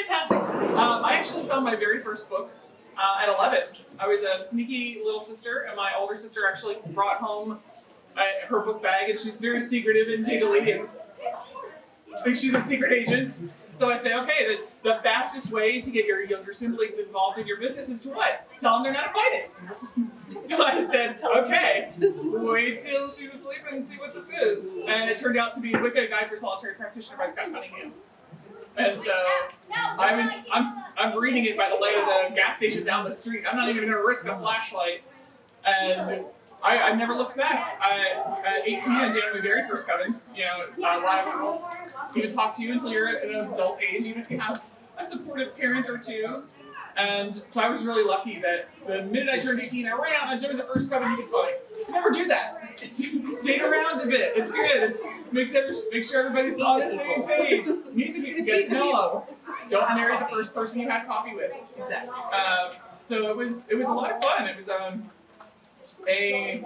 fantastic. I actually found my very first book at 11. I was a sneaky little sister, and my older sister actually brought home her book bag, and she's very secretive and giggly and thinks she's a secret agent. So I say, okay, the fastest way to get your younger siblings involved in your business is to what? Tell them they're not invited. So I said, okay, wait till she's asleep and see what this is. And it turned out to be Wicca Guide for Solitary Practitioner by Scott Cunningham. And so I'm reading it by the light of the gas station down the street. I'm not even going to risk a flashlight. And I never looked back. At 18, I did my very first coven. You know, a lot of people even talk to you until you're at an adult age, even if you have a supportive parent or two. And so I was really lucky that the minute I turned 18, I ran out and joined the first coven you could find. Never do that. Date around a bit. It's good. Make sure everybody's on the same page. Meet the people, get to know them. Don't marry the first person you had coffee with. Exactly. So it was a lot of fun. It was a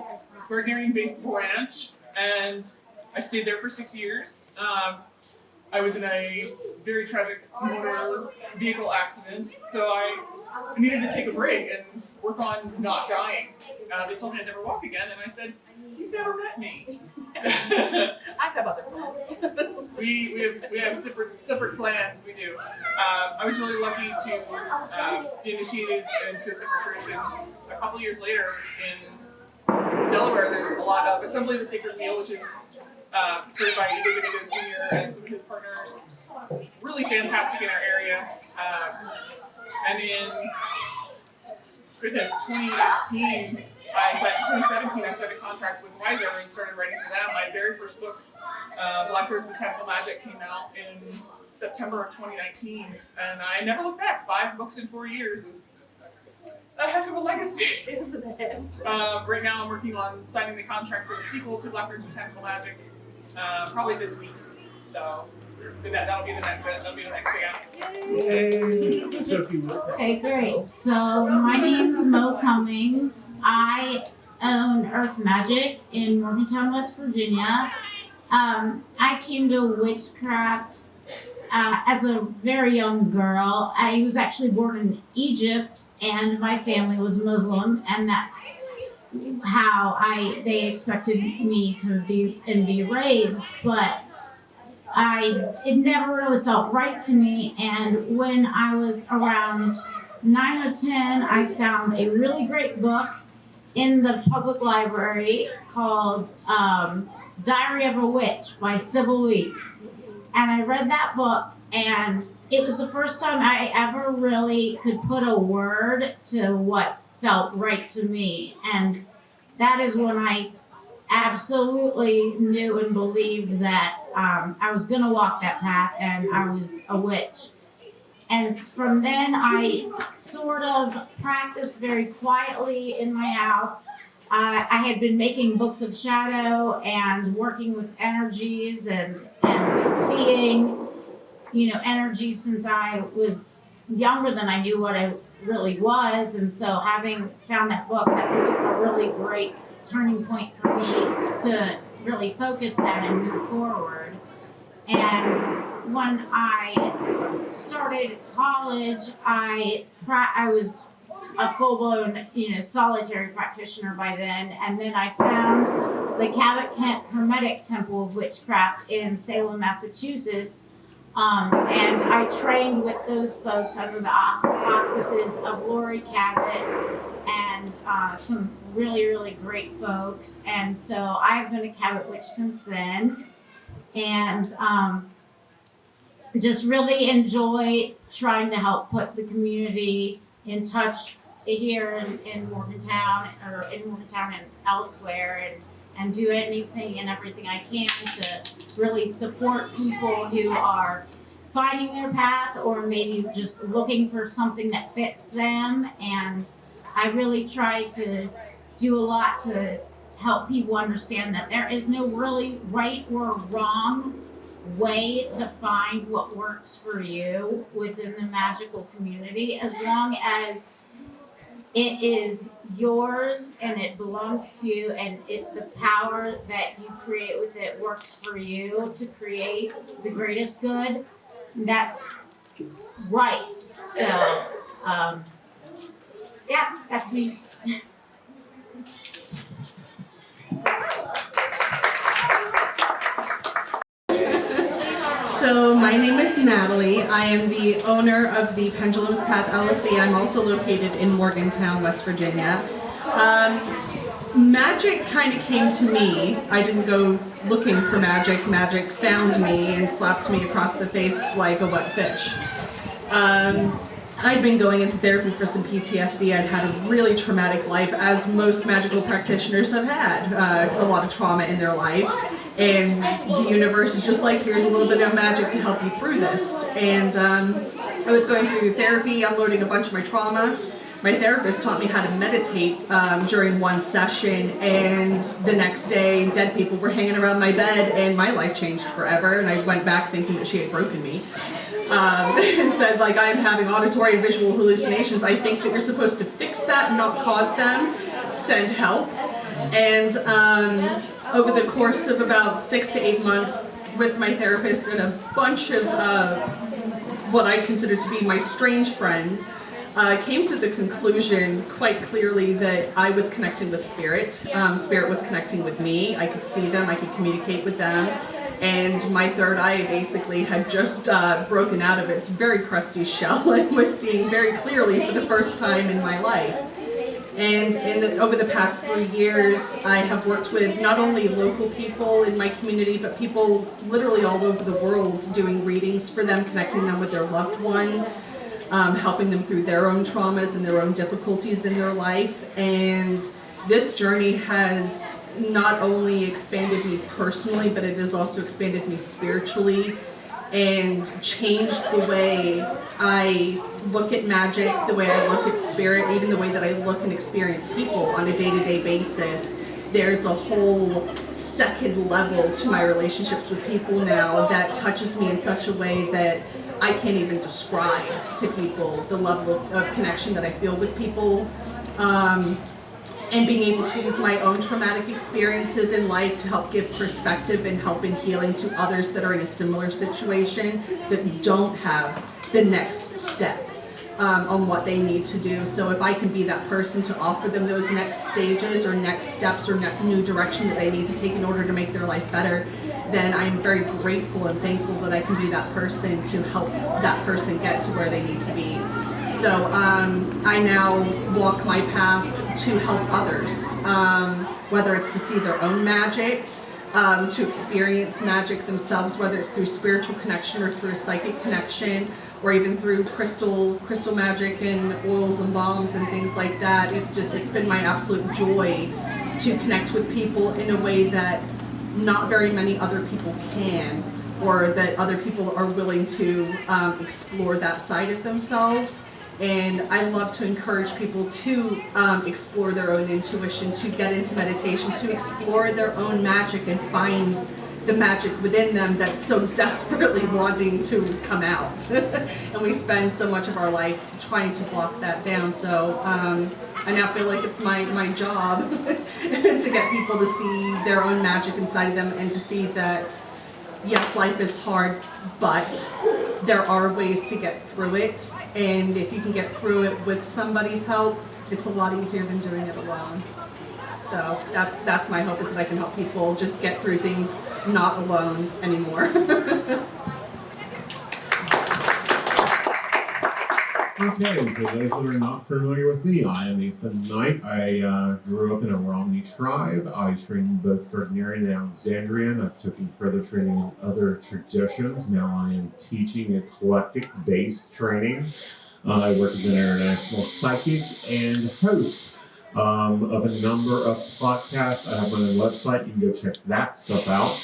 Gardnerian-based branch, and I stayed there for 6 years. I was in a very tragic motor vehicle accident, so I needed to take a break and work on not dying. They told me I'd never walk again, and I said, "You've never met me." I have other plans. we have separate plans. We do. I was really lucky to be initiated into a separate tradition. A couple years later in Delaware, there's a lot of Assembly of the Sacred Meal, which is started by David Eagles Jr. and some of his partners. Really fantastic in our area. And in 2017, I signed a contract with Weiser and started writing for them. My very first book, Blackthorn's Botanical Magic, came out in September of 2019, and I never looked back. 5 books in 4 years is a heck of a legacy. Isn't it? Right now I'm working on signing the contract for the sequel to Blackthorn's Botanical Magic, probably this week. So that'll be the next thing out. Okay, great. So my name's Mo Cummings. I own Earth Magic in Morgantown, West Virginia. I came to witchcraft as a very young girl. I was actually born in Egypt, and my family was Muslim, and that's how they expected me to be raised. But it never really felt right to me. And when I was around 9 or 10, I found a really great book in the public library called Diary of a Witch by Sybil Leek. And I read that book, and it was the first time I ever really could put a word to what felt right to me. And that is when I absolutely knew and believed that I was going to walk that path, and I was a witch. And from then, I sort of practiced very quietly in my house. I had been making books of shadow and working with energies and seeing, energies since I was younger than I knew what I really was. And so having found that book, that was a really great turning point for me to really focus that and move forward. And when I started college, I was a full-blown, solitary practitioner by then. And then I found the Cabot Kent Hermetic Temple of Witchcraft in Salem, Massachusetts. And I trained with those folks under the auspices of Lori Cabot and some really, really great folks. And so I've been a Cabot witch since then. And just really enjoy trying to help put the community in touch here in Morgantown and elsewhere, and do anything and everything I can to really support people who are finding their path or maybe just looking for something that fits them. And I really try to do a lot to help people understand that there is no really right or wrong way to find what works for you within the magical community, as long as it is yours and it belongs to you, and it's the power that you create with it works for you to create the greatest good. That's right. So, yeah, that's me. So my name is Natalie. I am the owner of the Pendulum's Path LLC. I'm also located in Morgantown, West Virginia. Magic kind of came to me. I didn't go looking for magic. Magic found me and slapped me across the face like a wet fish. I'd been going into therapy for some PTSD. I'd had a really traumatic life, as most magical practitioners have had. A lot of trauma in their life. And the universe is just like, here's a little bit of magic to help you through this. And I was going through therapy, unloading a bunch of my trauma. My therapist taught me how to meditate during one session, and the next day dead people were hanging around my bed, and my life changed forever. And I went back thinking that she had broken me. And said, like, I'm having auditory and visual hallucinations. I think that you're supposed to fix that, not cause them. Send help. And over the course of about 6 to 8 months with my therapist and a bunch of what I consider to be my strange friends, I came to the conclusion quite clearly that I was connecting with Spirit. Spirit was connecting with me. I could see them, I could communicate with them. And my third eye basically had just broken out of its very crusty shell and was seeing very clearly for the first time in my life. And over the past 3 years, I have worked with not only local people in my community, but people literally all over the world, doing readings for them, connecting them with their loved ones, helping them through their own traumas and their own difficulties in their life. And this journey has not only expanded me personally, but it has also expanded me spiritually and changed the way I look at magic, the way I look at spirit, even the way that I look and experience people on a day-to-day basis. There's a whole second level to my relationships with people now that touches me in such a way that I can't even describe to people the level of connection that I feel with people. And being able to use my own traumatic experiences in life to help give perspective and help in healing to others that are in a similar situation that don't have the next step on what they need to do. So if I can be that person to offer them those next stages or next steps or new direction that they need to take in order to make their life better, then I'm very grateful and thankful that I can be that person to help that person get to where they need to be. So I now walk my path to help others, whether it's to see their own magic, to experience magic themselves, whether it's through spiritual connection or through a psychic connection, or even through crystal magic and oils and balms and things like that. It's been my absolute joy to connect with people in a way that not very many other people can, or that other people are willing to explore that side of themselves. And I love to encourage people to explore their own intuition, to get into meditation, to explore their own magic and find the magic within them that's so desperately wanting to come out. And we spend so much of our life trying to block that down. So I now feel like it's my job to get people to see their own magic inside of them and to see that, yes, life is hard, but there are ways to get through it. And if you can get through it with somebody's help, it's a lot easier than doing it alone. So that's my hope, is that I can help people just get through things not alone anymore. Okay, for those that are not familiar with me, I am Aeson Knight. I grew up in a Romney tribe. I trained both Gardnerian and Alexandrian. I've taken further training in other traditions. Now I am teaching eclectic-based training. I work as an international psychic and host of a number of podcasts. I have my own website. You can go check that stuff out.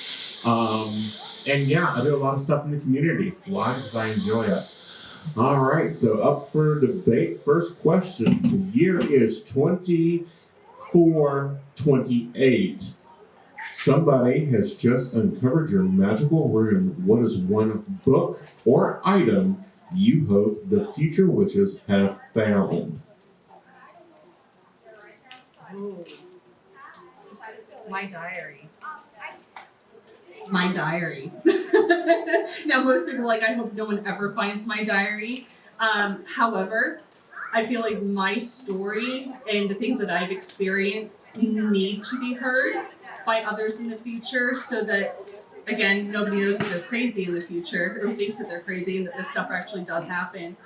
And yeah, I do a lot of stuff in the community. Why? Because I enjoy it. All right, so up for debate. First question. The year is 2428. Somebody has just uncovered your magical room. What is one book or item you hope the future witches have found? Ooh. My diary. My diary. Now, most people are like, I hope no one ever finds my diary. However, I feel like my story and the things that I've experienced need to be heard by others in the future so that, again, nobody knows that they're crazy in the future or thinks that they're crazy and that this stuff actually does happen.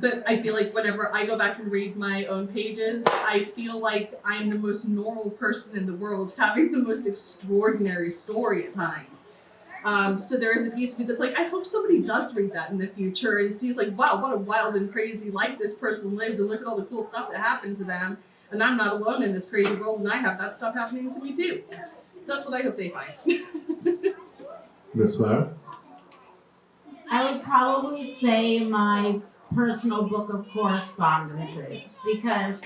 But I feel like whenever I go back and read my own pages, I feel like I'm the most normal person in the world having the most extraordinary story at times. So there is a piece of me that's like, I hope somebody does read that in the future and sees like, wow, what a wild and crazy life this person lived and look at all the cool stuff that happened to them. And I'm not alone in this crazy world and I have that stuff happening to me too. So that's what I hope they find. Miss Mo? I would probably say my personal book of correspondences because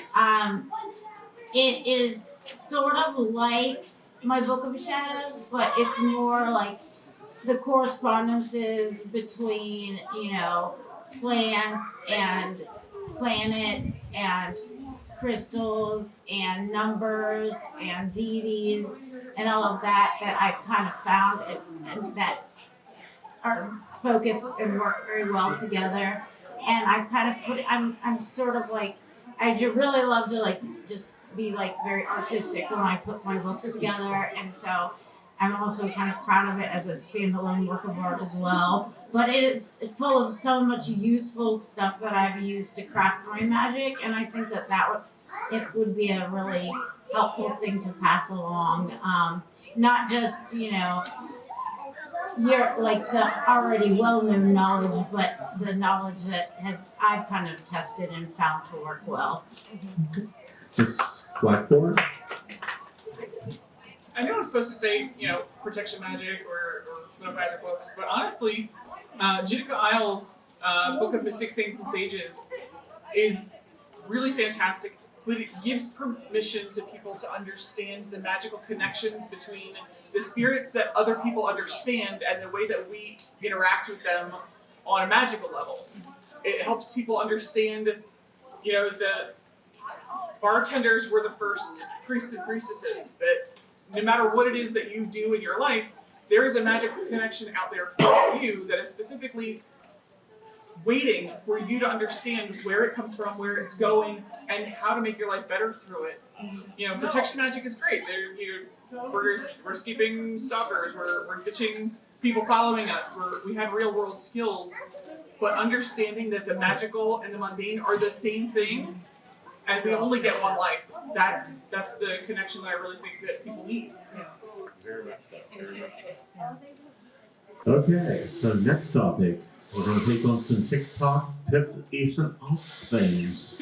it is sort of like my book of shadows, but it's more like the correspondences between, plants and planets and crystals and numbers and deities and all of that I've kind of found and that are focused and work very well together. And I've kind of put it, I'm sort of like, I really love to like just be like very artistic when I put my books together, and so I'm also kind of proud of it as a standalone work of art as well. But it is full of so much useful stuff that I've used to craft my magic, and I think that would be a really helpful thing to pass along. Not just you're like the already well-known knowledge, but the knowledge that I've kind of tested and found to work well. Miss Blackthorn? I know I'm supposed to say, protection magic or one of my other books, but honestly, Judika Isles' Book of Mystic Saints and Sages is really fantastic, but it gives permission to people to understand the magical connections between the spirits that other people understand and the way that we interact with them on a magical level. It helps people understand, the bartenders were the first priests and priestesses, that no matter what it is that you do in your life, there is a magical connection out there for you that is specifically waiting for you to understand where it comes from, where it's going, and how to make your life better through it. Protection magic is great. We're skipping stalkers, we're ditching people following us, we have real world skills, but understanding that the magical and the mundane are the same thing, and we only get one life. That's the connection that I really think that people need. Very much so. Very much so. Okay, so next topic. We're going to take on some TikTok piss Aeson off things.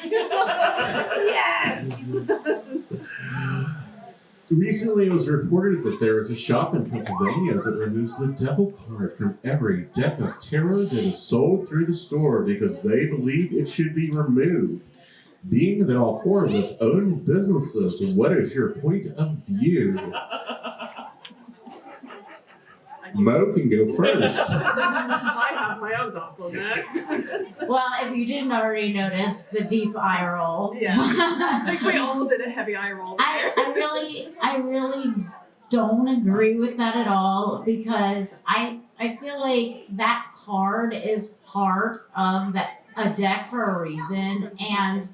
Yes! Recently, it was reported that there is a shop in Pennsylvania that removes the devil card from every deck of tarot that is sold through the store because they believe it should be removed. Being that all four of us own businesses, what is your point of view? Mo can go first. I have my own thoughts on that. Well, if you didn't already notice, the deep eye roll. Yeah. I think we all did a heavy eye roll there. I really don't agree with that at all because I feel like that card is part of a deck for a reason, and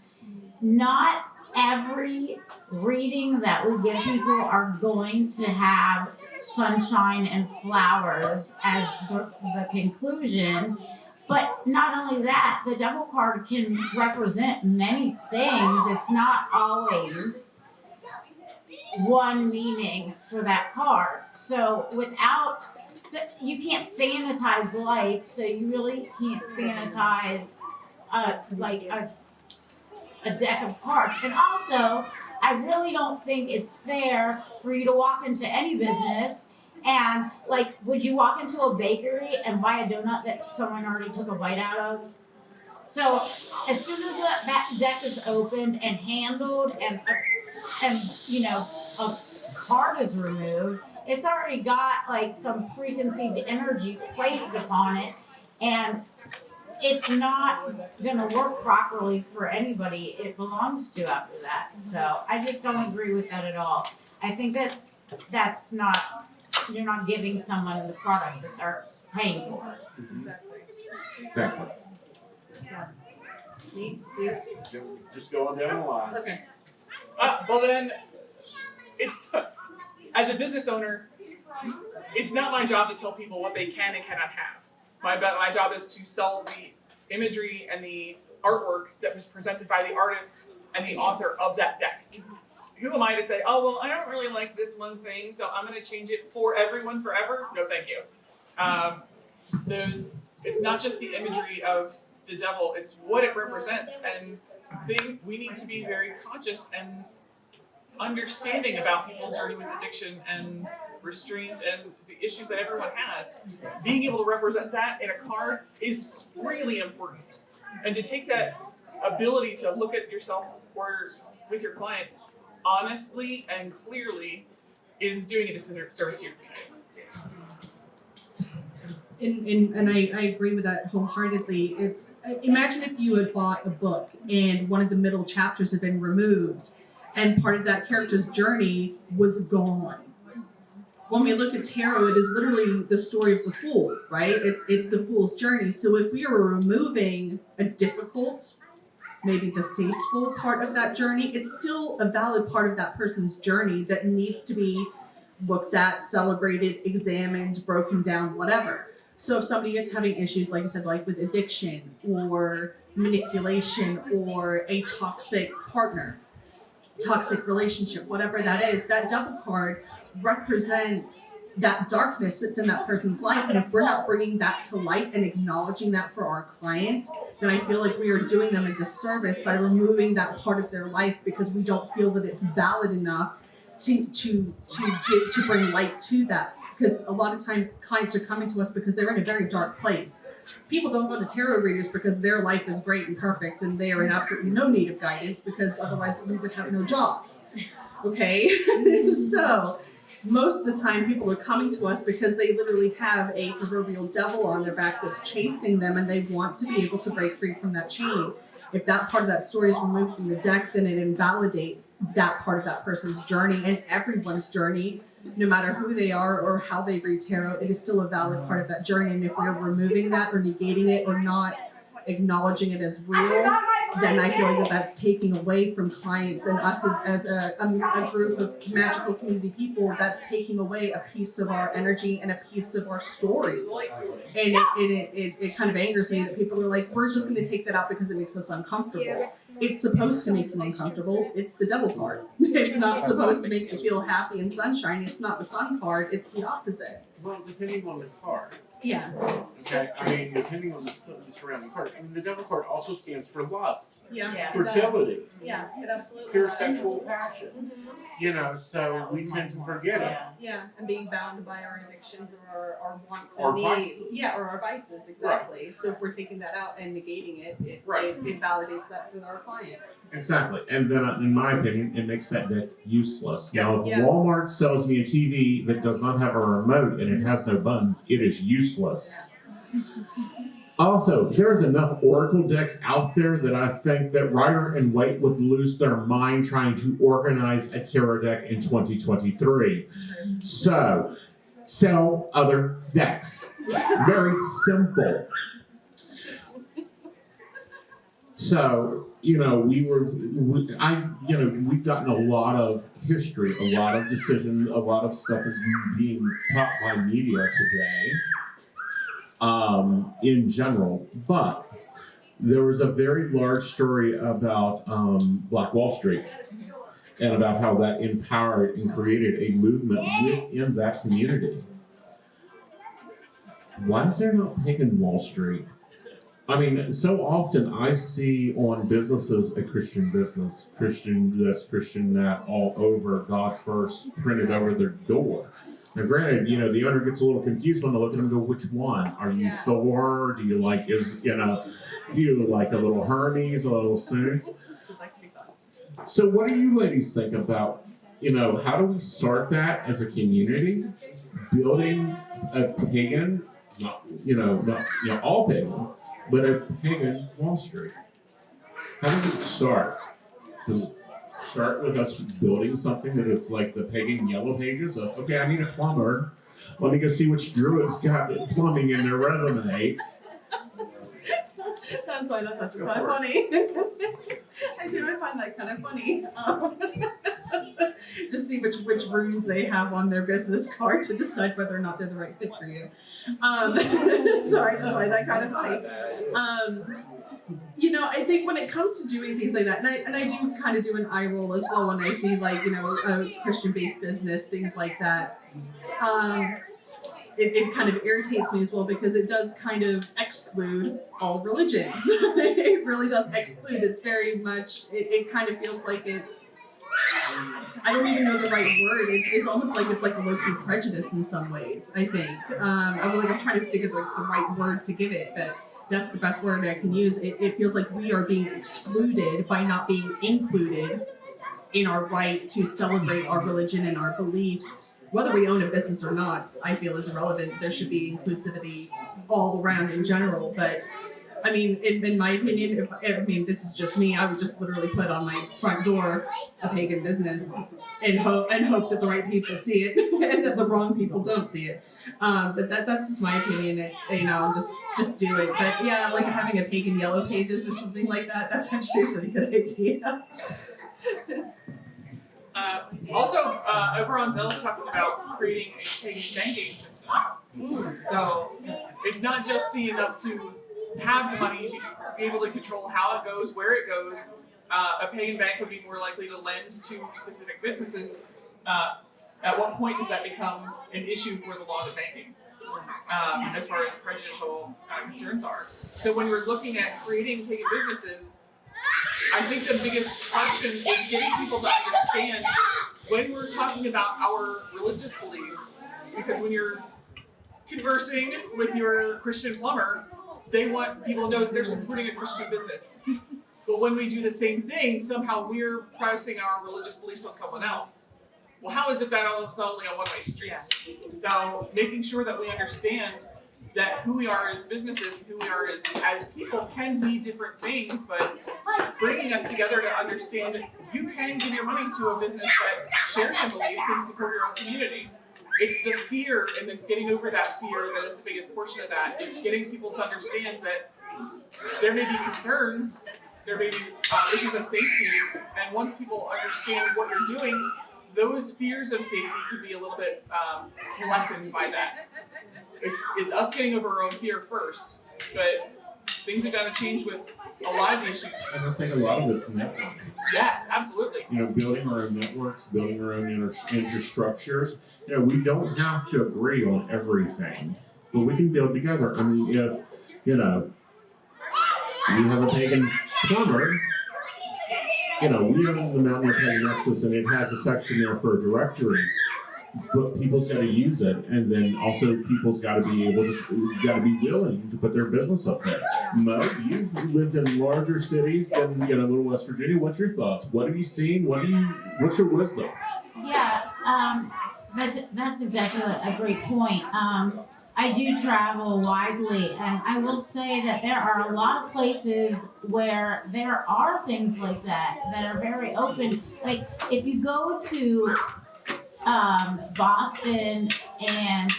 not every reading that we give people are going to have sunshine and flowers as the conclusion. But not only that, the devil card can represent many things. It's not always one meaning for that card. So you can't sanitize life, so you really can't sanitize a deck of cards. And also, I really don't think it's fair for you to walk into any business and, would you walk into a bakery and buy a donut that someone already took a bite out of? So, as soon as that deck is opened and handled and a card is removed, it's already got, some preconceived energy placed upon it, and it's not going to work properly for anybody it belongs to after that. So I just don't agree with that at all. I think that's not you're not giving someone the product that they're paying for. Exactly. Me? You? Just going down the line. Okay. Well then, it's as a business owner, it's not my job to tell people what they can and cannot have. My job is to sell the imagery and the artwork that was presented by the artist and the author of that deck. Who am I to say, oh, well, I don't really like this one thing, so I'm going to change it for everyone forever? No, thank you. It's not just the imagery of the devil, it's what it represents. And we need to be very conscious and understanding about people's journey with addiction and restraint and the issues that everyone has. Being able to represent that in a card is really important. And to take that ability to look at yourself or with your clients honestly and clearly is doing it a service to your community. And I agree with that wholeheartedly. It's imagine if you had bought a book and one of the middle chapters had been removed and part of that character's journey was gone. When we look at tarot, it is literally the story of the fool, right? It's the fool's journey. So if we are removing a difficult, maybe distasteful part of that journey, it's still a valid part of that person's journey that needs to be looked at, celebrated, examined, broken down, whatever. So if somebody is having issues, like I said, like with addiction or manipulation or a toxic partner, toxic relationship, whatever that is, that devil card represents that darkness that's in that person's life. And if we're not bringing that to light and acknowledging that for our client, then I feel like we are doing them a disservice by removing that part of their life because we don't feel that it's valid enough to bring light to that. Because a lot of time clients are coming to us because they're in a very dark place. People don't go to tarot readers because their life is great and perfect and they are in absolutely no need of guidance because otherwise we would have no jobs. Okay? So most of the time people are coming to us because they literally have a proverbial devil on their back that's chasing them and they want to be able to break free from that chain. If that part of that story is removed from the deck, then it invalidates that part of that person's journey and everyone's journey, no matter who they are or how they read tarot. It is still a valid part of that journey. And if we're removing that or negating it or not acknowledging it as real, then I feel like that's taking away from clients and us as a group of magical community people. That's taking away a piece of our energy and a piece of our stories. And it kind of angers me that people are like, we're just going to take that out because it makes us uncomfortable. It's supposed to make them uncomfortable. It's the devil card. It's not supposed to make you feel happy and sunshine. It's not the sun card. It's the opposite. Well, depending on the card. Yeah. Okay, I mean, depending on the surrounding card. I mean, the devil card also stands for lust, Yeah. fertility, Yeah, it absolutely pure does. sexual passion. You know, so we tend to forget it. Yeah, and being bound by our addictions or our wants Or and needs. vices. Yeah, or our vices, exactly. So if we're taking that out and negating it, it validates that with our client. Exactly. And then, in my opinion, it makes that deck useless. Now, if Yeah. Walmart sells me a TV that does not have a remote and it has no buttons, it is useless. Also, there's enough Oracle decks out there that I think that Rider and White would lose their mind trying to organize a tarot deck in 2023. So, sell other decks. Very simple. So, you know, we've gotten a lot of history, a lot of decisions, a lot of stuff is being taught by media today, in general. But there was a very large story about Black Wall Street and about how that empowered and created a movement within that community. Why is there not Pagan Wall Street? I mean, so often I see on businesses a Christian business, Christian this, Christian that, all over, God first, printed over their door. Now granted, you know, the owner gets a little confused when they look at them and go, which one? Are you Thor? Do you like, do you like a little Hermes, a little Sue? So what do you ladies think about, how do we start that as a community? Building a pagan, not all pagan, but a pagan Wall Street. How does it start? To start with us building something that it's like the pagan yellow pages of, okay, I need a plumber, Let me go see which druid's got plumbing in their resume. That's why that's actually Go kind of for funny. I find that kind of funny. Just see which runes they have on their business card to decide whether or not they're the right fit for you. So I just find that kind of funny. I think when it comes to doing things like that, and I do kind of do an eye roll as well when I see like, a Christian-based business, things like that. It kind of irritates me as well because it does kind of exclude all religions. It really does exclude. It's very much, it kind of feels like it's, I don't even know the right word. It's almost like it's like a low-key prejudice in some ways, I think. I'm trying to figure the right word to give it, but that's the best word I can use. It feels like we are being excluded by not being included in our right to celebrate our religion and our beliefs. Whether we own a business or not, I feel is irrelevant. There should be inclusivity all around in general. But I mean, in my opinion, this is just me. I would just literally put on my front door a pagan business and hope that the right people see it and that the wrong people don't see it. But that's just my opinion. Just do it. But yeah, like having a pagan yellow pages or something like that. That's actually a pretty good idea. Also, over on Zell's talking about creating a pagan banking system. So it's not just enough to have the money, be able to control how it goes, where it goes. A pagan bank would be more likely to lend to specific businesses. At what point does that become an issue for the laws of banking, as far as prejudicial concerns are? So when we're looking at creating pagan businesses, I think the biggest question is getting people to understand when we're talking about our religious beliefs, because when you're conversing with your Christian plumber, they want people to know that they're supporting a Christian business. But when we do the same thing, somehow we're pressing our religious beliefs on someone else. Well, how is it that it's only a one-way street? So making sure that we understand that who we are as businesses and who we are as people can be different things, but bringing us together to understand you can give your money to a business that shares your beliefs and support your own community. It's the fear and then getting over that fear that is the biggest portion of that, is getting people to understand that there may be concerns, there may be issues of safety, and once people understand what you're doing, those fears of safety can be a little bit lessened by that. It's us getting over our own fear first, but things have got to change with a lot of the issues. And I think a lot of it's networking. Yes, absolutely. Building our own networks, building our own infrastructures. We don't have to agree on everything, but we can build together. I mean, if, you have a pagan plumber, we own the Mountaineer Pagan Nexus, and it has a section there for a directory. But people's got to use it, and then also people's got to be willing to put their business up there. Mo, you've lived in larger cities than little West Virginia. What's your thoughts? What have you seen? What's your wisdom? Yeah, that's exactly a great point. I do travel widely, and I will say that there are a lot of places where there are things like that are very open. Like if you go to Boston and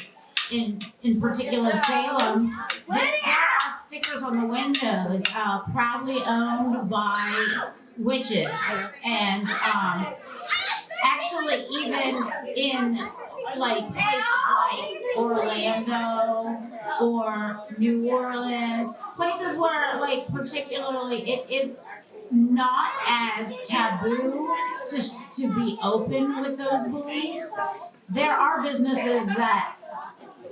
in particular Salem, there are stickers on the windows, proudly owned by witches, and actually even in like places like Orlando or New Orleans, places where like particularly it is not as taboo to be open with those beliefs. There are businesses that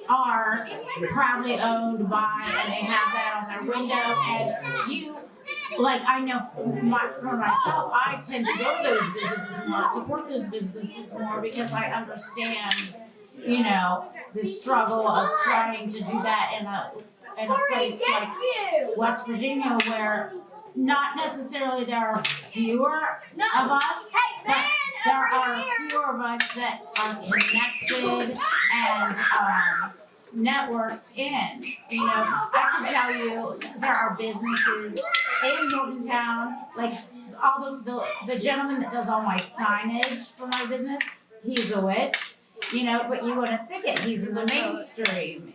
are proudly owned by, and they have that on their window, and I know for myself, I tend to go to those businesses more, support those businesses more, because I understand, the struggle of trying to do that in a place like West Virginia, where not necessarily there are fewer of us, but there are fewer of us that are connected and networked in. I can tell you there are businesses in Morgantown, like the gentleman that does all my signage for my business, he's a witch. but you wouldn't think it. He's in the mainstream,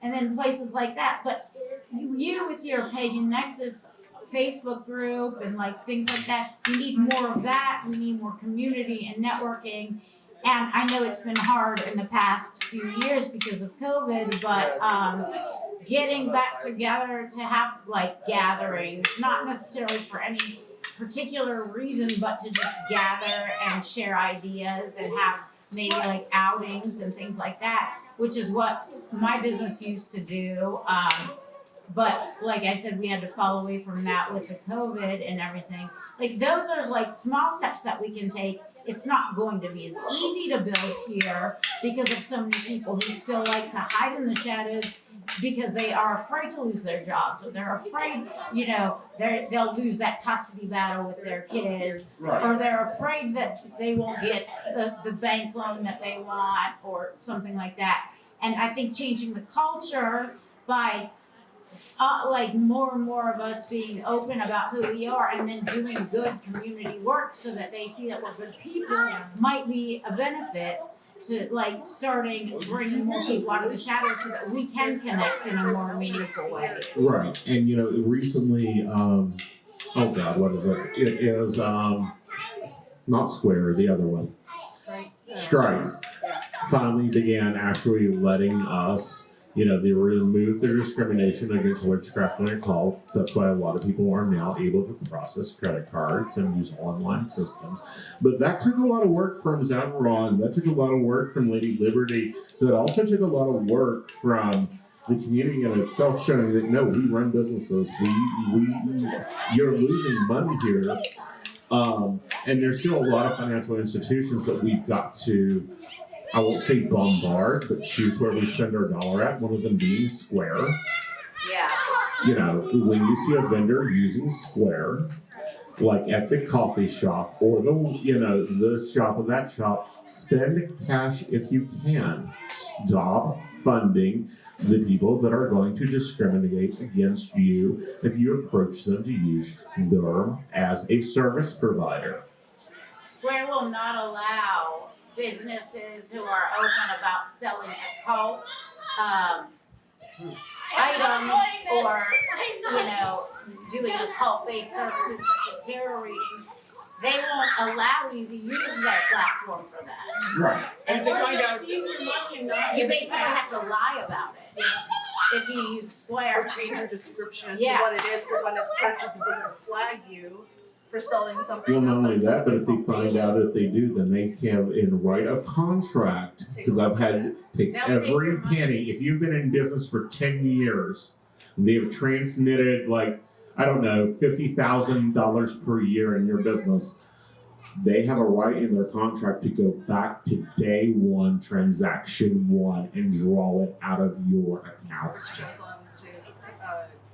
and then places like that. But you with your Pagan Nexus Facebook group and like things like that, we need more of that. We need more community and networking. And I know it's been hard in the past few years because of COVID, but getting back together to have like gatherings, not necessarily for any particular reason, but to just gather and share ideas and have maybe like outings and things like that, which is what my business used to do. But like I said, we had to fall away from that with the COVID and everything. Like those are like small steps that we can take. It's not going to be as easy to build here because of so many people who still like to hide in the shadows because they are afraid to lose their jobs, or they're afraid, they'll lose that custody battle with their kids, or they're afraid that they won't get the bank loan that they want or something like that. And I think changing the culture by like more and more of us being open about who we are and then doing good community work so that they see that we're good people might be a benefit to like starting bringing more people out of the shadows so that we can connect in a more meaningful way. Right. And recently, oh God, what is it? It is not Square, the other one. Stripe. Finally began actually letting us, they removed their discrimination against witchcraft and occult. That's why a lot of people are now able to process credit cards and use online systems. But that took a lot of work from Zamron. That took a lot of work from Lady Liberty. That also took a lot of work from the community in itself, showing that no, we run businesses. You're losing money here. And there's still a lot of financial institutions that we've got to, I won't say bombard, but choose where we spend our dollar at, one of them being Square. Yeah. When you see a vendor using Square, like at the coffee shop or the shop of that shop, spend cash if you can. Stop funding the people that are going to discriminate against you if you approach them to use them as a service provider. Square will not allow businesses who are open about selling occult items or, doing occult-based services such as tarot readings. They won't allow you to use that platform for that. Right. And if they find out, You basically have to lie about it if you use Square. Or change your description as Yeah. to what it is, so when it's purchased, it doesn't flag you for selling something. Well, not only that, but if they find out if they do, then they have in right of contract, because I've had to take They'll take every your money. penny. If you've been in business for 10 years, they have transmitted $50,000 per year in your business. They have a right in their contract to go back to day one, transaction one, and draw it out of your account. Which goes on to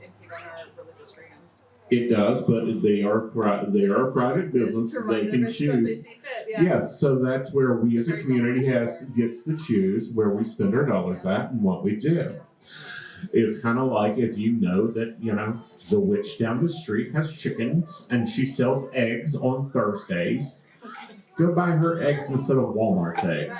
impede on our religious freedoms. It does, but they are a private business. To run They their can business as they choose. see fit, yeah. Yes, so that's where we It's as a a very community delicious. gets to choose where we spend our dollars at and what we do. It's kind of like if you know that, the witch down the street has chickens and she sells eggs on Thursdays, go buy her eggs instead of Walmart's eggs.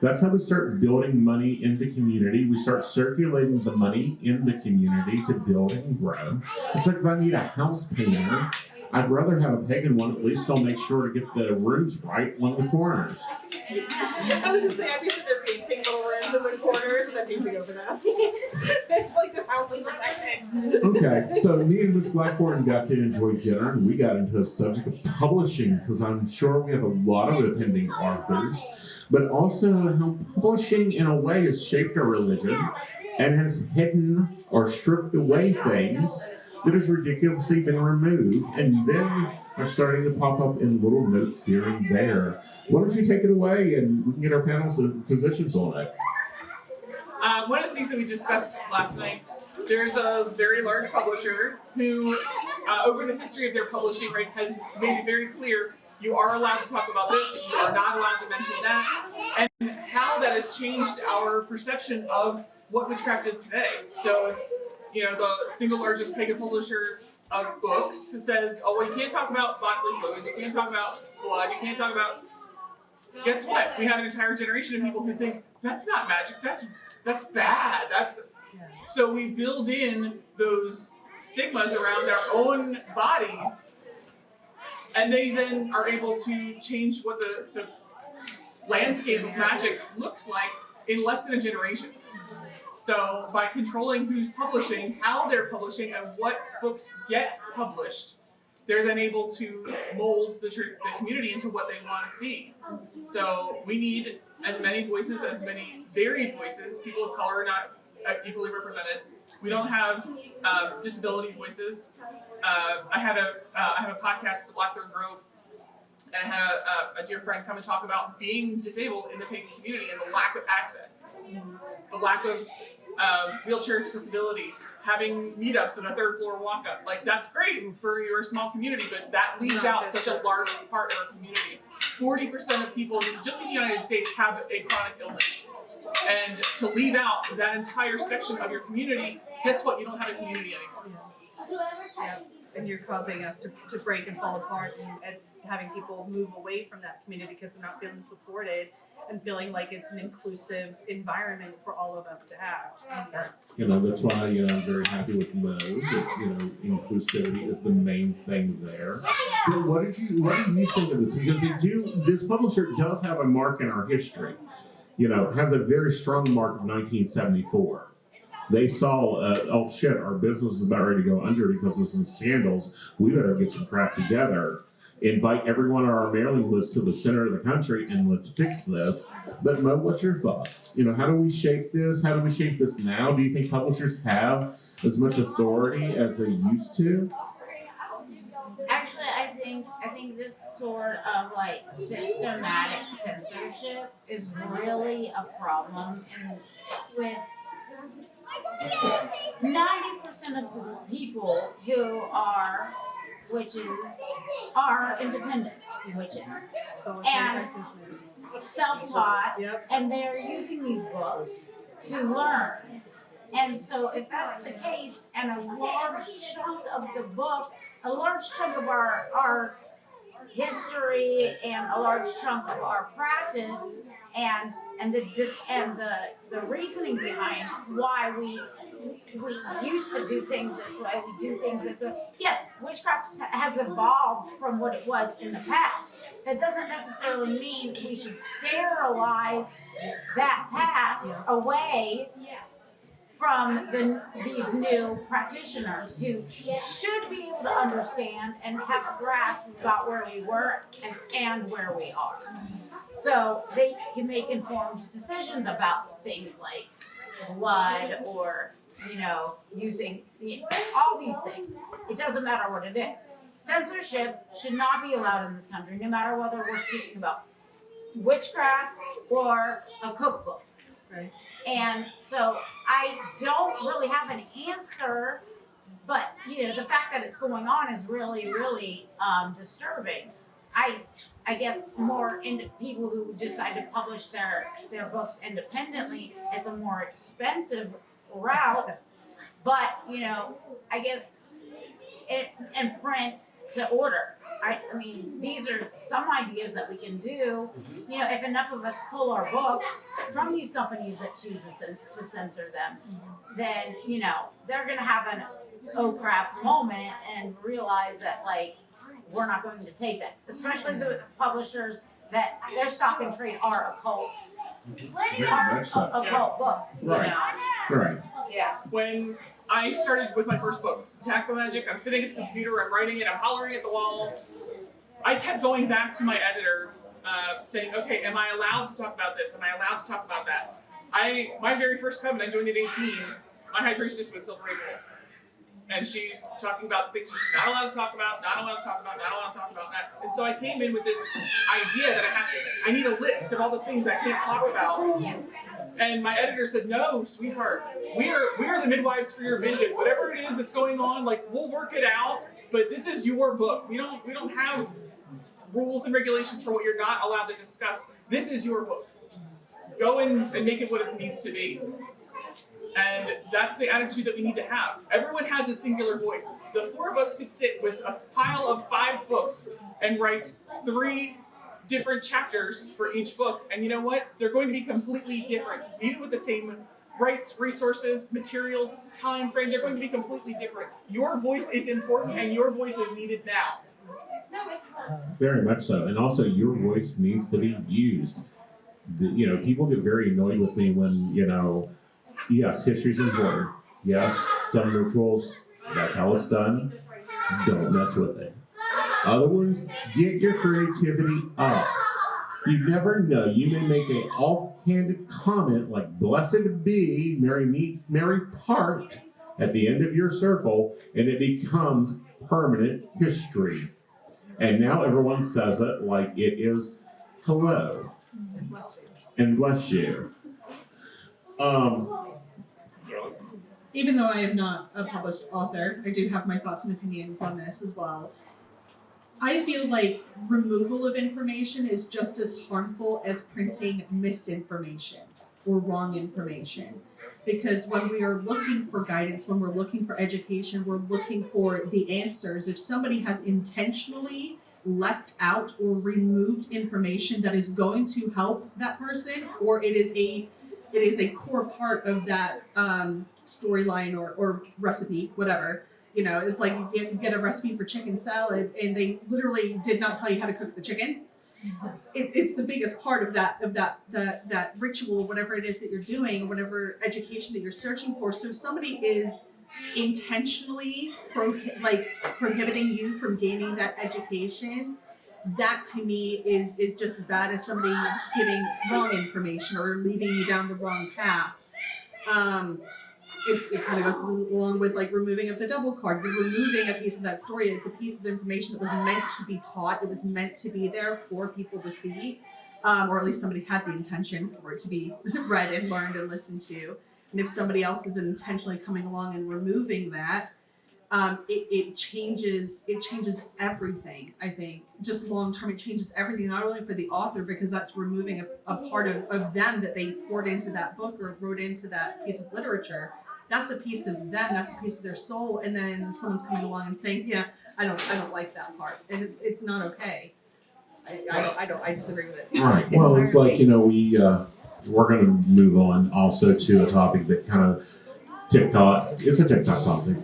That's how we start building money in the community. We start circulating the money in the community to build and grow. It's like if I need a house painter, I'd rather have a pagan one. At least I'll make sure to get the rooms right on the corners. I was gonna say, I'd be sitting there painting little rooms in the corners and then painting over them. Like this house is protected. Okay, so me and Miss Blackthorn got to enjoy dinner, and we got into a subject of publishing, because I'm sure we have a lot of impending authors, but also how publishing in a way has shaped our religion and has hidden or stripped away things that has ridiculously been removed, and then are starting to pop up in little notes here and there. Why don't you take it away, and we can get our panels and positions on it. one of the things that we discussed last night, there's a very large publisher who, over the history of their publishing, right, has made it very clear you are allowed to talk about this, you are not allowed to mention that, and how that has changed our perception of what witchcraft is today. So if, the single largest pagan publisher of books says, oh, well, you can't talk about bodily fluids, you can't talk about blood, you can't talk about guess what? We have an entire generation of people who think that's not magic. That's bad. So we build in those stigmas around our own bodies, and they then are able to change what the landscape of magic looks like in less than a generation. So by controlling who's publishing, how they're publishing, and what books get published, they're then able to mold the community into what they want to see. So we need as many voices, as many varied voices. People of color are not equally represented. We don't have disability voices. I have a podcast, The Blackthorn Grove, and I had a dear friend come and talk about being disabled in the pagan community and the lack of access, the lack of wheelchair accessibility, having meetups and a third floor walk up. Like, that's great for your small community, but that leaves out such a large part of our community. 40% of people just in the United States have a chronic illness. And to leave out that entire section of your community, guess what? You don't have a community anymore. Yeah. And you're causing us to break and fall apart, and having people move away from that community because they're not feeling supported and feeling like it's an inclusive environment for all of us to have. You know, that's why, you know, I'm very happy with Mo, that, you know, inclusivity is the main thing there. You know, what do you think of this? Because this publisher does have a mark in our history. You know, has a very strong mark of 1974. They saw, oh shit, our business is about ready to go under because of some scandals. We better get some crap together. Invite everyone on our mailing list to the center of the country and let's fix this. But Mo, what's your thoughts? You know, how do we shape this? How do we shape this now? Do you think publishers have as much authority as they used to? Actually, I think this sort of like systematic censorship is really a problem, and with 90% of the people who are witches are independent witches and self-taught, and they're using these books to learn. And so if that's the case, and a large chunk of the book, a large chunk of our history and a large chunk of our practice and the reasoning behind why we used to do things this way, we do things this way. Yes, witchcraft has evolved from what it was in the past. That doesn't necessarily mean we should sterilize that past away from these new practitioners who should be able to understand and have a grasp about where we were and where we are. So they can make informed decisions about things like blood or, you know, using all these things. It doesn't matter what it is. Censorship should not be allowed in this country, no matter whether we're speaking about witchcraft or a cookbook. Right. And so I don't really have an answer, but you know, the fact that it's going on is really, really disturbing. I guess more into people who decide to publish their books independently, it's a more expensive route. But you know, I guess and print to order. I mean, these are some ideas that we can do. You know, if enough of us pull our books from these companies that choose to censor them, then, you know, they're going to have an oh crap moment and realize that, like, we're not going to take that. Especially the publishers that their stock and trade are occult. Occult books, you know. Right. Yeah. When I started with my first book, Tactile Magic, I'm sitting at the computer, I'm writing it, I'm hollering at the walls. I kept going back to my editor saying, okay, am I allowed to talk about this? Am I allowed to talk about that? My very first coven, I joined at 18, my high priestess was Silver April. And she's talking about the things she's not allowed to talk about, not allowed to talk about, not allowed to talk about that. And so I came in with this idea that I need a list of all the things I can't talk about. And my editor said, no, sweetheart, we are the midwives for your vision. Whatever it is that's going on, like, we'll work it out, but this is your book. We don't have rules and regulations for what you're not allowed to discuss. This is your book. Go and make it what it needs to be. And that's the attitude that we need to have. Everyone has a singular voice. The four of us could sit with a pile of 5 books and write 3 different chapters for each book. And you know what? They're going to be completely different. Even with the same rights, resources, materials, time frame, they're going to be completely different. Your voice is important and your voice is needed now. Very much so. And also, your voice needs to be used. People get very annoyed with me when, yes, history's important. Yes, some rituals, that's how it's done. Don't mess with it. Other ones, get your creativity up. You never know. You may make an offhanded comment like, "Blessed be, Mary part," at the end of your circle, and it becomes permanent history. And now everyone says it like it is hello and bless you. Even though I am not a published author, I do have my thoughts and opinions on this as well. I feel like removal of information is just as harmful as printing misinformation or wrong information. Because when we are looking for guidance, when we're looking for education, we're looking for the answers. If somebody has intentionally left out or removed information that is going to help that person, or it is a core part of that storyline or recipe, whatever. It's like you get a recipe for chicken salad and they literally did not tell you how to cook the chicken. It's the biggest part of that ritual, whatever it is that you're doing, whatever education that you're searching for. So if somebody is intentionally prohibiting you from gaining that education, that to me is just as bad as somebody giving wrong information or leading you down the wrong path. It kind of goes along with like removing of the double card. You're removing a piece of that story. It's a piece of information that was meant to be taught. It was meant to be there for people to see, or at least somebody had the intention for it to be read and learned and listened to. And if somebody else is intentionally coming along and removing that, it changes everything. I think just long term, it changes everything, not only for the author, because that's removing a part of them that they poured into that book or wrote into that piece of literature. That's a piece of them. That's a piece of their soul. And then someone's coming along and saying, "Yeah, I don't like that part," and it's not okay. I disagree with it. Right. Well, it's like we're going to move on also to a topic that kind of TikTok. It's a TikTok topic.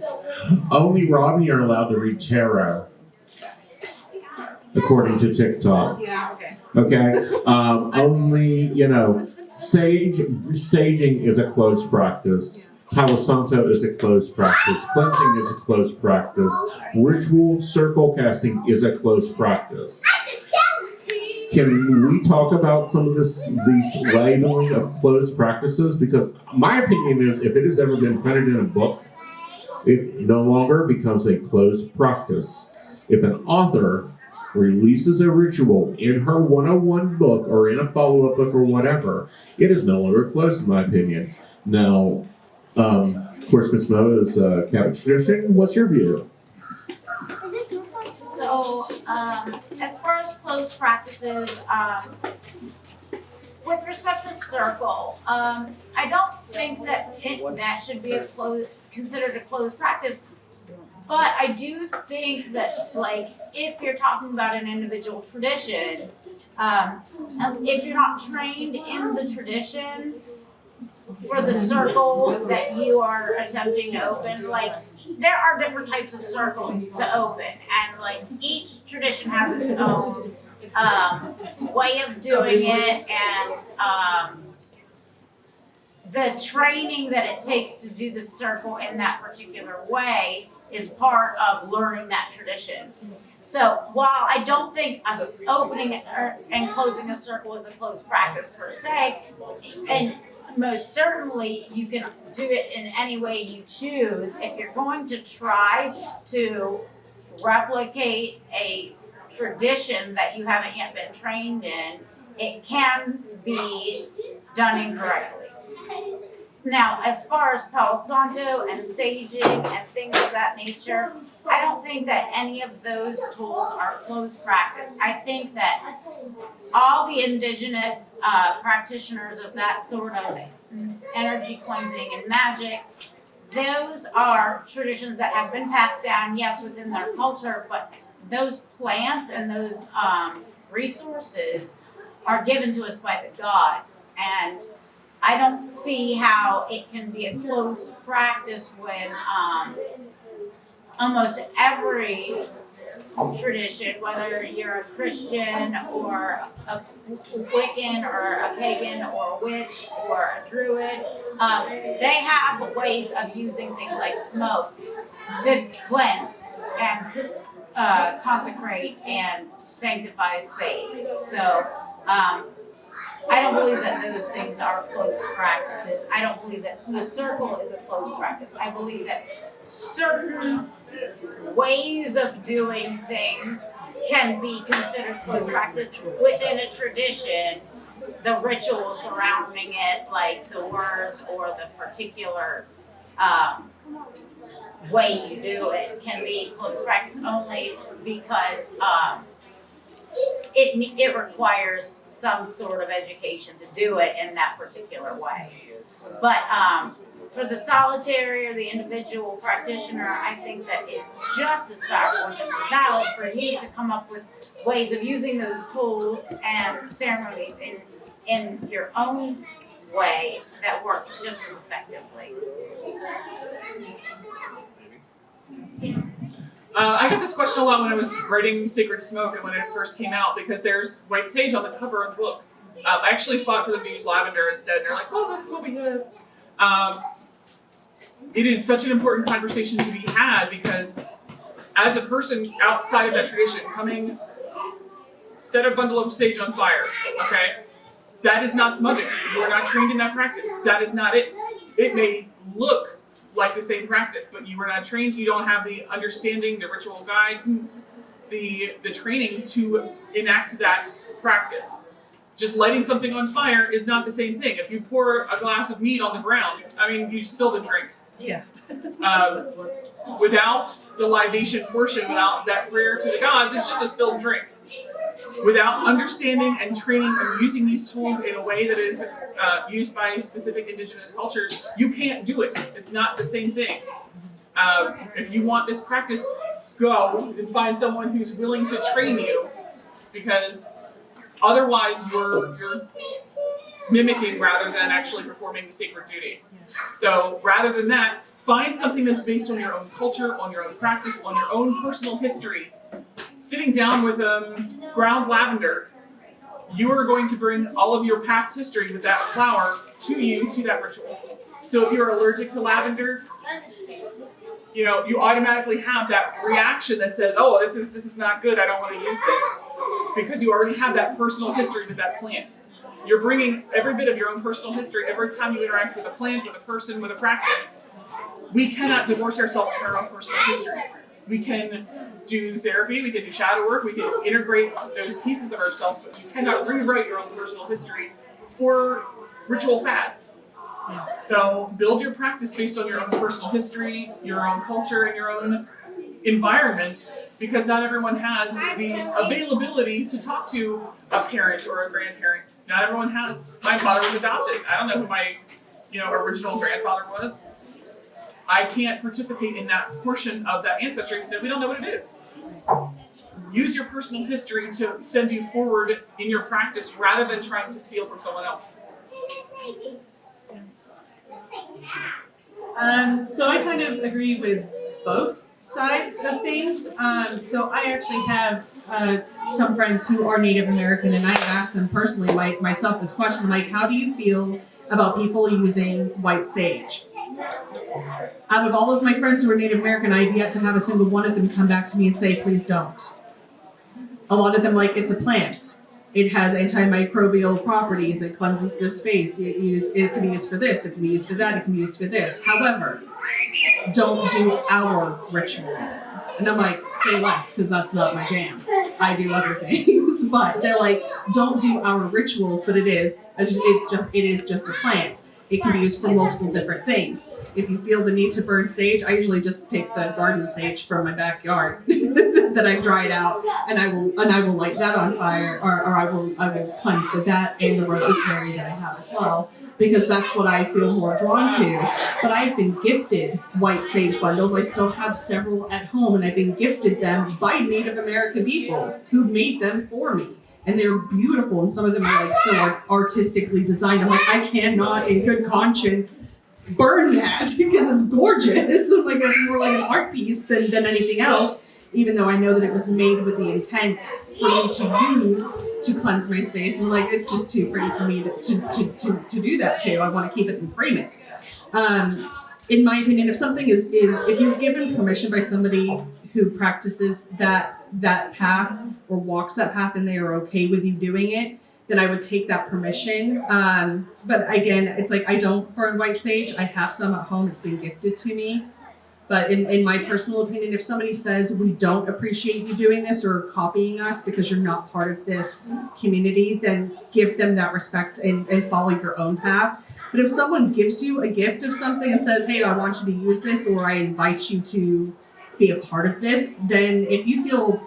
Only Rodney are allowed to read tarot, according to TikTok. Yeah. Okay. Okay. Only saging is a closed practice. Palo Santo is a closed practice. Cleansing is a closed practice. Ritual circle casting is a closed practice. Can we talk about some of these labeling of closed practices? Because my opinion is, if it has ever been printed in a book, it no longer becomes a closed practice. If an author releases a ritual in her 101 book or in a follow-up book or whatever, it is no longer closed, in my opinion. Now, of course, Ms. Mo is Catholic tradition. What's your view? So, as far as closed practices, with respect to circle, I don't think that that should be considered a closed practice. But I do think that, like, if you're talking about an individual tradition, if you're not trained in the tradition for the circle that you are attempting to open, like, there are different types of circles to open, and like each tradition has its own way of doing it, and the training that it takes to do the circle in that particular way is part of learning that tradition. So while I don't think opening and closing a circle is a closed practice per se, and most certainly you can do it in any way you choose, if you're going to try to replicate a tradition that you haven't yet been trained in, it can be done incorrectly. Now, as far as Palo Santo and saging and things of that nature, I don't think that any of those tools are closed practice. I think that all the indigenous practitioners of that sort of energy cleansing and magic, those are traditions that have been passed down, yes, within their culture, but those plants and those resources are given to us by the gods, and I don't see how it can be a closed practice when almost every tradition, whether you're a Christian or a Wiccan or a pagan or a witch or a druid, they have ways of using things like smoke to cleanse and consecrate and sanctify space. So I don't believe that those things are closed practices. I don't believe that a circle is a closed practice. I believe that certain ways of doing things can be considered closed practice within a tradition. The ritual surrounding it, like the words or the particular way you do it, can be closed practice only because it requires some sort of education to do it in that particular way. But for the solitary or the individual practitioner, I think that it's just as powerful and just as valid for you to come up with ways of using those tools and ceremonies in your own way that work just as effectively. I got this question a lot when I was writing Sacred Smoke and when it first came out, because there's white sage on the cover of the book. I actually fought for them to use lavender instead, and they're like, oh, this is what we have. It is such an important conversation to be had, because as a person outside of that tradition, coming, set a bundle of sage on fire, okay? That is not smudging. You are not trained in that practice. That is not it. It may look like the same practice, but you were not trained. You don't have the understanding, the ritual guidance, the training to enact that practice. Just lighting something on fire is not the same thing. If you pour a glass of meat on the ground, I mean, you spilled a drink. Yeah. Without the libation portion, without that prayer to the gods, it's just a spilled drink. Without understanding and training and using these tools in a way that is used by specific indigenous cultures, you can't do it. It's not the same thing. If you want this practice, go and find someone who's willing to train you, because otherwise you're mimicking rather than actually performing the sacred duty. So rather than that, find something that's based on your own culture, on your own practice, on your own personal history. Sitting down with ground lavender, you are going to bring all of your past history with that flower to you, to that ritual. So if you're allergic to lavender, you know, you automatically have that reaction that says, oh, this is not good, I don't want to use this. Because you already have that personal history with that plant. You're bringing every bit of your own personal history every time you interact with a plant, with a person, with a practice. We cannot divorce ourselves from our own personal history. We can do therapy, we can do shadow work, we can integrate those pieces of ourselves, but you cannot rewrite your own personal history for ritual fads. So build your practice based on your own personal history, your own culture, and your own environment, because not everyone has the availability to talk to a parent or a grandparent. Not everyone has. My father was adopted. I don't know who my original grandfather was. I can't participate in that portion of that ancestry that we don't know what it is. Use your personal history to send you forward in your practice rather than trying to steal from someone else. So I kind of agree with both sides of things. So I actually have some friends who are Native American, and I asked them personally, myself, this question, like, how do you feel about people using white sage? Out of all of my friends who are Native American, I've yet to have a single one of them come back to me and say, please don't. A lot of them, like, it's a plant. It has antimicrobial properties. It cleanses the space. It can be used for this. It can be used for that. It can be used for this. However, don't do our ritual. And I'm like, say less, because that's not my jam. I do other things. But they're like, don't do our rituals, but it is just a plant. It can be used for multiple different things. If you feel the need to burn sage, I usually just take the garden sage from my backyard that I've dried out, and I will light that on fire, or I will cleanse with that and the rosemary that I have as well, because that's what I feel more drawn to. But I've been gifted white sage bundles. I still have several at home, and I've been gifted them by Native American people who made them for me. and they're beautiful, and some of them are like still artistically designed. I'm like, I cannot in good conscience burn that because it's gorgeous. Like it's more like an art piece than anything else, even though I know that it was made with the intent for me to use to cleanse my space. And like, it's just too pretty for me to do that too. I want to keep it and frame it. In my opinion, if something is if you're given permission by somebody who practices that path or walks that path and they are okay with you doing it, then I would take that permission. But again, it's like I don't burn white sage. I have some at home. It's been gifted to me. But in my personal opinion, if somebody says we don't appreciate you doing this or copying us because you're not part of this community, then give them that respect and follow your own path. But if someone gives you a gift of something and says, hey, I want you to use this, or I invite you to be a part of this, then if you feel,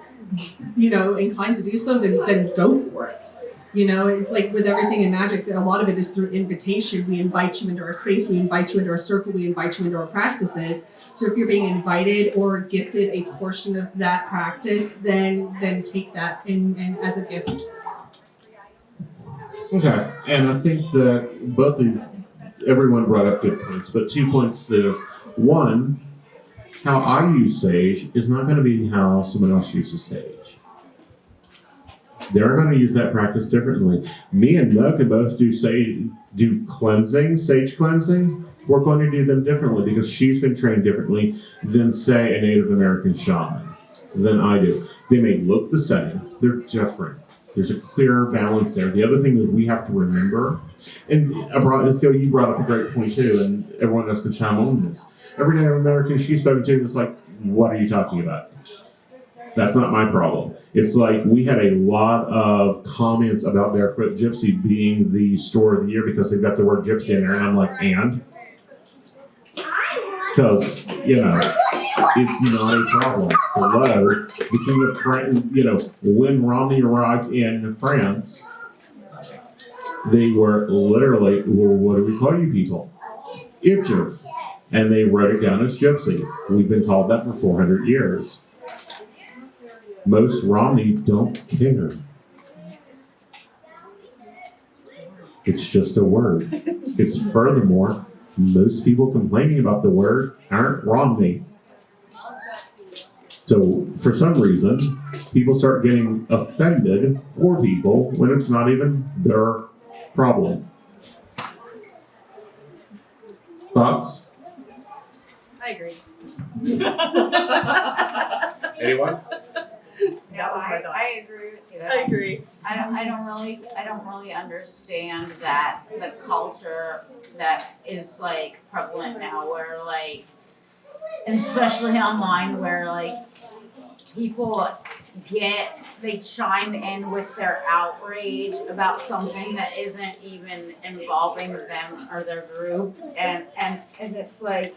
inclined to do so, then go for it. It's like with everything in magic, a lot of it is through invitation. We invite you into our space, we invite you into our circle, we invite you into our practices. So if you're being invited or gifted a portion of that practice, then take that in as a gift. Okay, and I think that everyone brought up good points, but 2 points is, one, how I use sage is not going to be how someone else uses sage. They're going to use that practice differently. Me and Mo can both do sage cleansings. We're going to do them differently because she's been trained differently than, say, a Native American shaman than I do. They may look the same, they're different. There's a clear balance there. The other thing that we have to remember, and Phil, you brought up a great point too, and everyone else can chime on this. Every Native American she's spoken to is like, what are you talking about? That's not my problem. It's like we had a lot of comments about Barefoot Gypsy being the store of the year because they've got the word gypsy in there, and I'm like, and? Because, it's not a problem. Hello, the King of France, when Romney arrived in France, they were literally, well, what do we call you people? Itcher. And they wrote it down as gypsy. We've been called that for 400 years. Most Romney don't care. It's just a word. It's furthermore, most people complaining about the word aren't Romney. So for some reason, people start getting offended for people when it's not even their problem. Thoughts? I agree. Anyone? That was my thought. I agree with you. I agree. I don't really understand that the culture that is like prevalent now, where like, and especially online, where like people they chime in with their outrage about something that isn't even involving them or their group, and it's like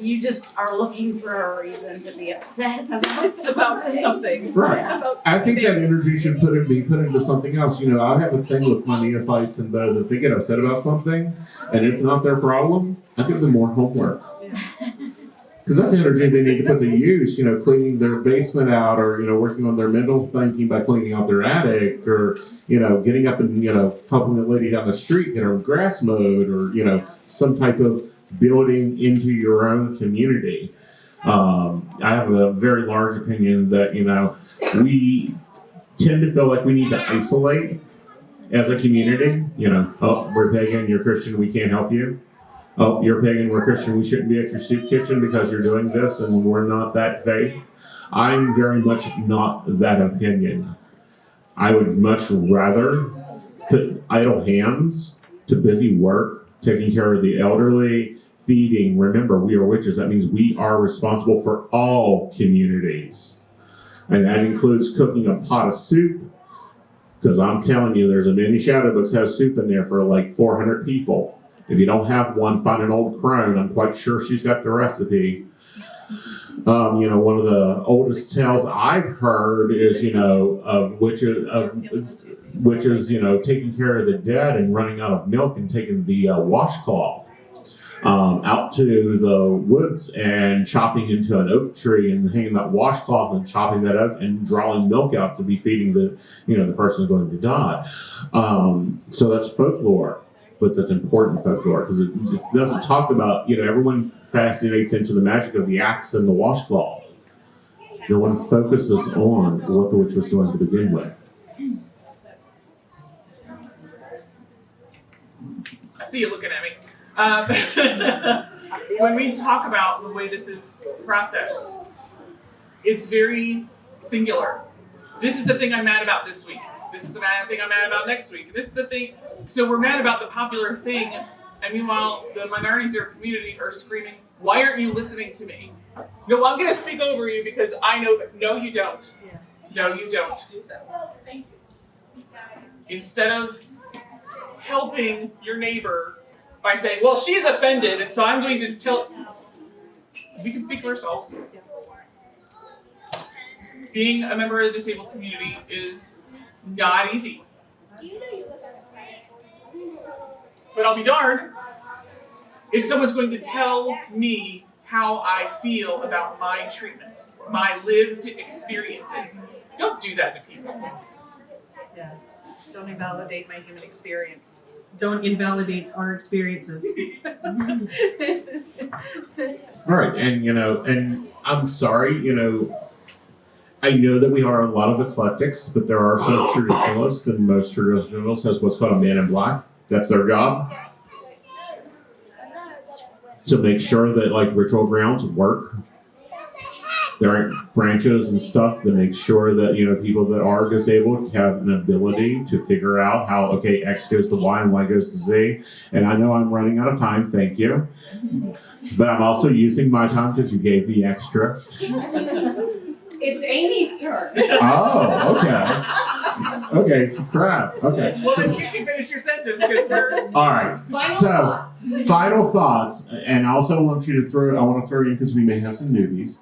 you just are looking for a reason to be upset About something. Right. I think that energy should be put into something else. I have a thing with my neophytes and those if they get upset about something and it's not their problem, I give them more homework. Because that's the energy they need to put to use, cleaning their basement out or, working on their mental thinking by cleaning out their attic or, getting up and, helping the lady down the street get her grass mowed or, some type of building into your own community. I have a very large opinion that, we tend to feel like we need to isolate as a community. Oh, we're pagan, you're Christian, we can't help you. Oh, you're pagan, we're Christian, we shouldn't be at your soup kitchen because you're doing this and we're not that faith. I'm very much not that opinion. I would much rather put idle hands to busy work, taking care of the elderly, feeding. Remember, we are witches. That means we are responsible for all communities. And that includes cooking a pot of soup. Because I'm telling you, there's a many shadow books that have soup in there for like 400 people. If you don't have one, find an old crone. I'm quite sure she's got the recipe. One of the oldest tales I've heard is, of witches, taking care of the dead and running out of milk and taking the washcloth. out to the woods and chopping into an oak tree and hanging that washcloth and chopping that up and drawing milk out to be feeding the person who's going to die. So that's folklore, but that's important folklore because it doesn't talk about, everyone fascinates into the magic of the axe and the washcloth. No one focuses on what the witch was doing to begin with. I see you looking at me. When we talk about the way this is processed, it's very singular. This is the thing I'm mad about this week. This is the thing I'm mad about next week. This is the thing. So we're mad about the popular thing, and meanwhile, the minorities in our community are screaming, "Why aren't you listening to me?" No, I'm going to speak over you because I know that. No, you don't. No, you don't. Instead of helping your neighbor by saying, well, she's offended, and so I'm going to tell. We can speak for ourselves. Being a member of the disabled community is not easy. But I'll be darned if someone's going to tell me how I feel about my treatment, my lived experiences. Don't do that to people. Yeah. Don't invalidate my human experience. Don't invalidate our experiences. All right, and I'm sorry, I know that we are a lot of eclectics, but there are some traditionalists, and most traditionalists has what's called a man in black. That's their job. To make sure that ritual grounds work. There aren't branches and stuff to make sure that people that are disabled have an ability to figure out how X goes to Y and Y goes to Z. And I know I'm running out of time, thank you. But I'm also using my time because you gave me extra. It's Amy's turn. Oh, okay. Okay, crap. Okay. Well, then you can finish your sentence because we're. All right. Final thoughts, and also I want to throw in because we may have some newbies.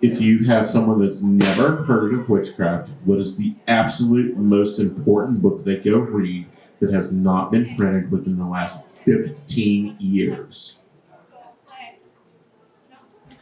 If you have someone that's never heard of witchcraft, what is the absolute most important book they go read that has not been printed within the last 15 years?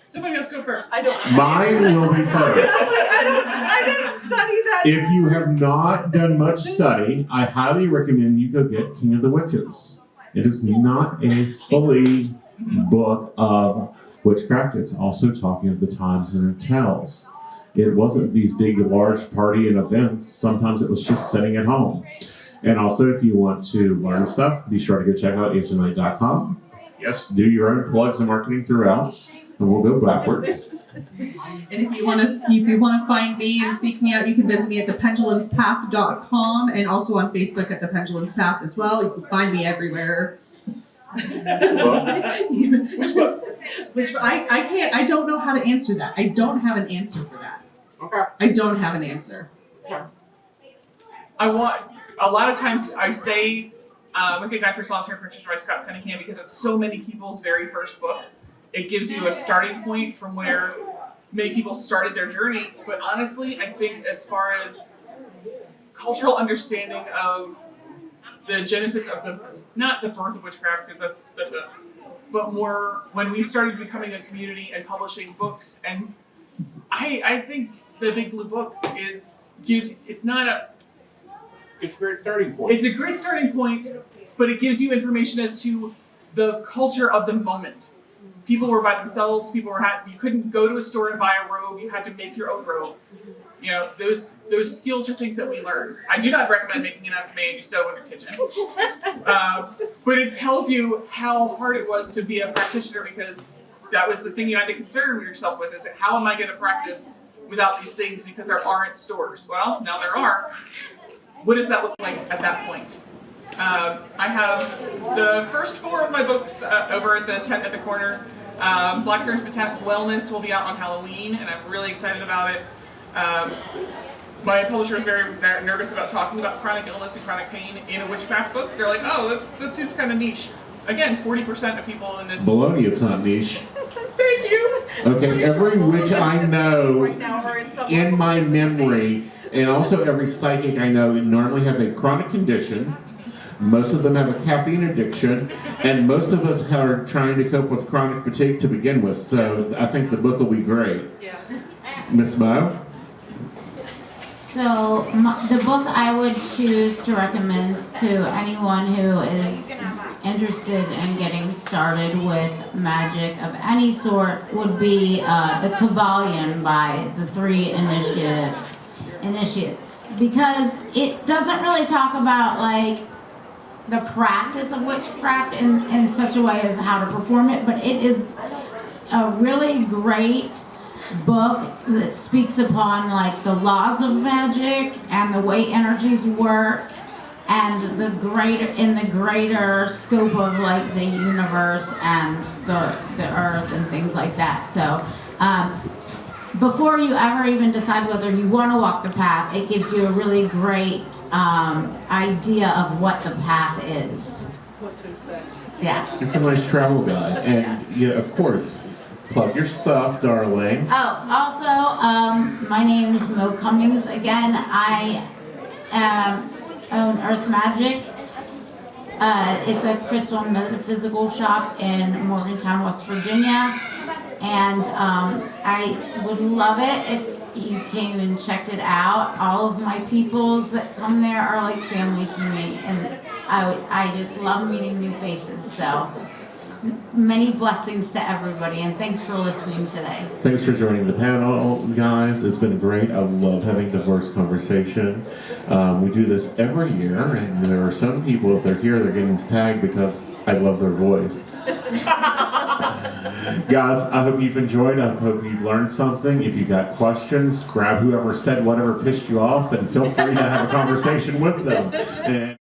Somebody else go first. I don't. Mine will be first. I didn't study that. If you have not done much study, I highly recommend you go get King of the Witches. It is not a fully book of witchcraft. It's also talking of the times and it tells. It wasn't these big, large party and events. Sometimes it was just sitting at home. And also, if you want to learn stuff, be sure to go check out aesonknight.com. Yes, do your own plugs and marketing throughout, and we'll go backwards. And if you want to find me and seek me out, you can visit me at thependulumspath.com and also on Facebook at The Pendulum's Path as well. You can find me everywhere. Which book? Which I don't know how to answer that. I don't have an answer for that. Okay. I don't have an answer. A lot of times I say Wicked Guide for Solitary Practitioner by Scott Cunningham because it's so many people's very first book. It gives you a starting point from where many people started their journey. But honestly, I think as far as cultural understanding of the genesis of not the birth of witchcraft, because that's but more when we started becoming a community and publishing books, and I think the Big Blue Book it's It's a great starting point. It's a great starting point, but it gives you information as to the culture of the moment. People were by themselves. You couldn't go to a store and buy a robe. You had to make your own robe. Those skills are things that we learn. I do not recommend making an aftermath stove in your kitchen. But it tells you how hard it was to be a practitioner because that was the thing you had to concern yourself with is how am I going to practice without these things because there aren't stores? Well, now there are. What does that look like at that point? I have the first 4 of my books over at the tent at the corner. Blackthorn's Botanical Wellness will be out on Halloween, and I'm really excited about it. My publisher is very nervous about talking about chronic illness and chronic pain in a witchcraft book. They're like, oh, that seems kind of niche. Again, 40% of people in this... Baloney, it's not niche. Thank you! Okay, every witch I know right now are in some in my memory, and also every psychic I know normally has a chronic condition Most of them have a caffeine addiction, and most of us are trying to cope with chronic fatigue to begin with. So I think the book will be great. Yeah. Miss Mo? So the book I would choose to recommend to anyone who is interested in getting started with magic of any sort would be The Cavalion by the Three Initiates, because it doesn't really talk about like the practice of witchcraft in such a way as how to perform it, but it is a really great book that speaks upon like the laws of magic and the way energies work and the greater scope of like the universe and the earth and things like that. So before you ever even decide whether you want to walk the path, it gives you a really great idea of what the path is. What to expect. Yeah. It's a nice travel guide. And, yeah, of course, plug your stuff, darling. Oh, also, my name is Mo Cummings. Again, I own Earth Magic. It's a crystal and metaphysical shop in Morgantown, West Virginia. And I would love it if you came and checked it out. All of my peoples that come there are like family to me. And I just love meeting new faces. So many blessings to everybody, and thanks for listening today. Thanks for joining the panel, guys. It's been great. I love having diverse conversation. We do this every year, and there are some people, if they're here, they're getting tagged because I love their voice. Guys, I hope you've enjoyed. I hope you've learned something. If you got questions, grab whoever said whatever pissed you off, and feel free to have a conversation with them. And